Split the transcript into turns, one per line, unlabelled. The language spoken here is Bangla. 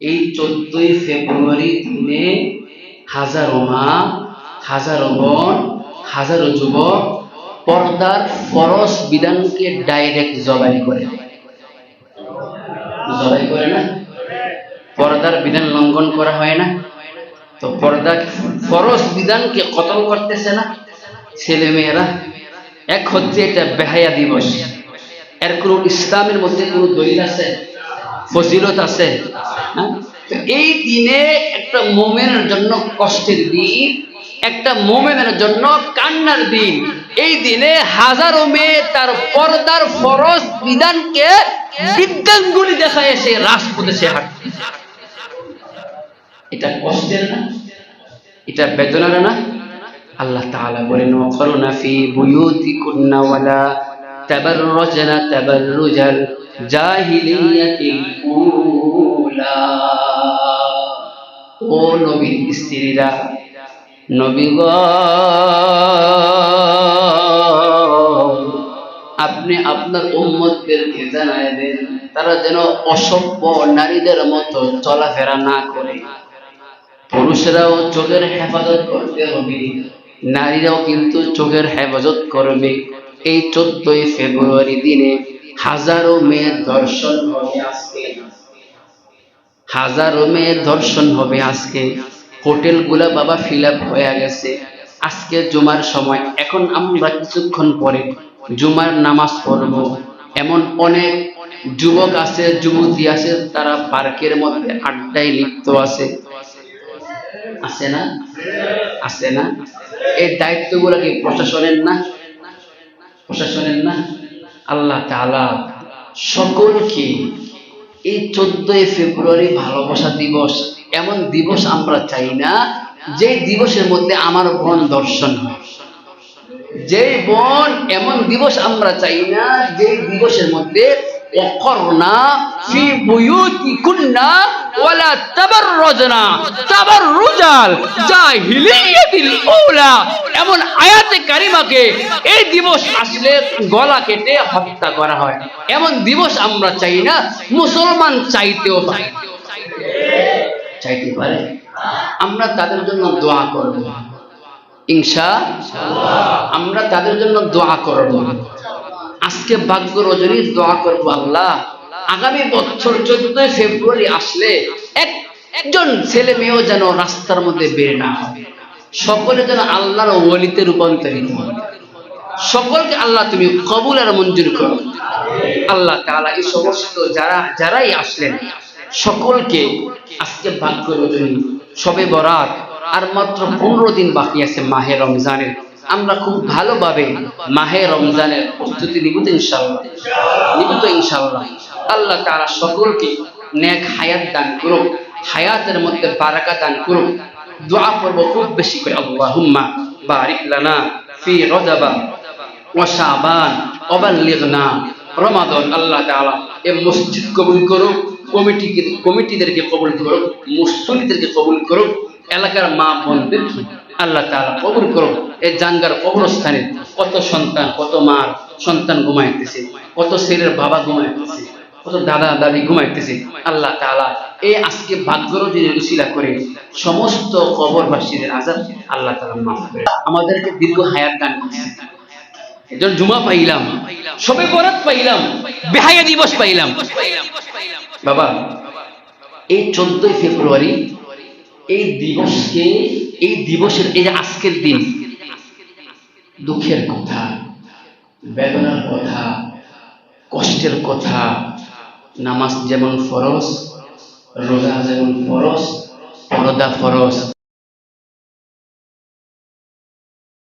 এই 14ই ফেব্রুয়ারি দিনে হাজারো মা, হাজারো বোন, হাজারো যুবক পর্দার ফরজ বিধানকে ডাইরেক্ট জবাই করে না? পর্দার বিধান লঙ্ঘন করা হয় না? তো পর্দা ফরজ বিধানকে কতল করতেছে না ছেলে মেয়েরা। এক হচ্ছে এটা বেহায়া দিবস, এর কোন ইসলামের মধ্যে কোন দলিল আছে, ফজিলত আছে? এই দিনে একটা মোমেনের জন্য কষ্টের দিন, একটা মোমেনের জন্য কান্নার দিন। এই দিনে হাজারো মেয়ে তার পর্দার ফরজ বিধানকে বৃদ্ধাঙ্গুলি দেখায় সে রাজপথে সে হাঁটছে। এটা কষ্টের না? এটা বেদনার না? আল্লাহ তাআলা বলেন ওয়াকরুনা ফি বুয়ুতিকুন্না ওয়ালা তাবাররাজনা তাবাররুজাল জাহিলিয়াতিল উলা। ও নবীর স্ত্রীরা, নবী গো, আপনি আপনার উম্মতদেরকে জানায় দেন তারা যেন অসভ্য নারীদের মতো চলাফেরা না করে। পুরুষরাও চোখের হেফাজত করতে হবে, নারীরাও কিন্তু চোখের হেফাজত করবে। এই 14ই ফেব্রুয়ারি দিনে হাজারো মেয়ের দর্শন হবে আজকে, হাজারো মেয়ের দর্শন হবে আজকে। হোটেলগুলা বাবা ফিল আপ হয়ে গেছে। আজকে জুমার সময়, এখন আমরা কিছুক্ষণ পরে জুমার নামাজ পড়ব। এমন অনেক যুবক আছে, যুবতী আছে, তারা পার্কের মধ্যে আড্ডায় লিপ্ত আছে। আছে না? আছে না? এই দায়িত্বগুলো কি প্রশাসনের না? প্রশাসনের না? আল্লাহ তাআলা সকলকে এই 14ই ফেব্রুয়ারি ভালোবাসা দিবস, এমন দিবস আমরা চাই না যে দিবসের মধ্যে আমার বোন দর্শন হয়। যে বোন, এমন দিবস আমরা চাই না যে দিবসের মধ্যে ওয়াকরনা ফি বুয়ুতিকুন্না ওয়ালা তাবাররাজনা তাবাররুজাল জাহিলিয়াতিল উলা। এমন আয়াতে কারিমাকে এই দিবস আসলে গলা কেটে হত্যা করা হয়, এমন দিবস আমরা চাই না। মুসলমান চাইতেও পারে, চাইতে পারে। আমরা তাদের জন্য দোয়া করব ইনশাআল্লাহ, আমরা তাদের জন্য দোয়া করব। আজকে ভাগ্য রজনী দোয়া করব, আল্লাহ আগামী বছর 14ই ফেব্রুয়ারি আসলে একজন ছেলে মেয়েও যেন রাস্তার মধ্যে বের না হয়, সকলে যেন আল্লাহর ওলিতে রূপান্তরিত হয়। সকলকে আল্লাহ তুমি কবুল আর মঞ্জুর করো। আল্লাহ তাআলা এই সমস্ত যারাই আসলেন সকলকে, আজকে ভাগ্য রজনী, শবে বরাত, আর মাত্র 15 দিন বাকি আছে মাহে রমজানের। আমরা খুব ভালোভাবে মাহে রমজানের প্রস্তুতি নিব তো ইনশাআল্লাহ, নিব তো ইনশাআল্লাহ। আল্লাহ তাআলা সকলকে নেক হায়াত দান করুক, হায়াতের মধ্যে বারাকা দান করুক। দোয়া করব খুব বেশি করে, আল্লাহুম্মা বারিক লানা ফি রজবা ওয়া শাবান ওয়া বাল্লিগনা রমাদান। আল্লাহ তাআলা এই মসজিদ কবুল করুক, কমিটিদেরকে কবুল করুক, মুসল্লিদেরকে কবুল করুক, এলাকার মা বোনদের আল্লাহ তাআলা কবুল করুক। এই জাঙ্গার কবরস্থানে কত সন্তান, কত মা সন্তান ঘুমাইতেছে, কত ছেলের বাবা ঘুমাইতেছে, কত দাদা দাদি ঘুমাইতেছে। আল্লাহ তাআলা এই আজকে ভাগ্য রজনীর উসিলা করে সমস্ত কবরবাসীদের আযাব আল্লাহ তাআলা মাফ করে আমাদেরকে দীর্ঘ হায়াত দান করেন। এজন্য জুমা পাইলাম, শবে বরাত পাইলাম, বেহায়া দিবস পাইলাম। বাবা এই 14ই ফেব্রুয়ারি এই দিবসকে, এই দিবসের এই যে আজকের দিন, দুঃখের কথা, বেদনার কথা, কষ্টের কথা। নামাজ যেমন ফরজ, রোজা যেমন ফরজ, পর্দা ফরজ।